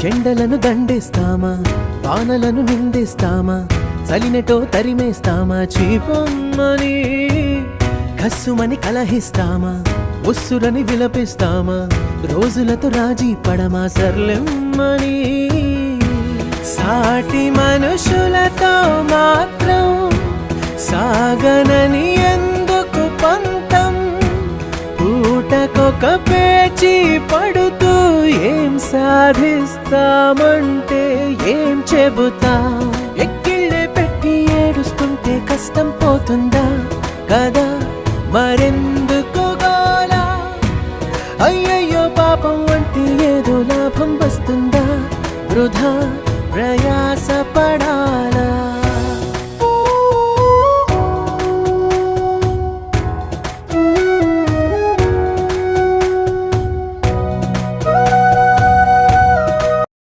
ఎండలను దండేస్తామా, వానలను నిందేస్తామా, చలినెటో తరిమేస్తామా, చీపమ్మని కస్సుమని కలహిస్తామా, ఉస్సురని విలపిస్తామా, రోజులతో రాజీ పడమా, సర్లెమ్మని సాటి మనుషులతో మాత్రం సాగనని ఎందుకు పంతం, పూటకొక పేచి పడుతూ ఏం సాధిస్తామంటే ఏం చెబుతాం, ఎక్కిళ్ళే పెట్టి ఏడుస్తుంటే కష్టం పోతుందా కదా, మరెందుకు గోలా, అయ్యయ్యో పాపం అంటే ఏదో లాభం వస్తుందా, వృధా ప్రయాసపడా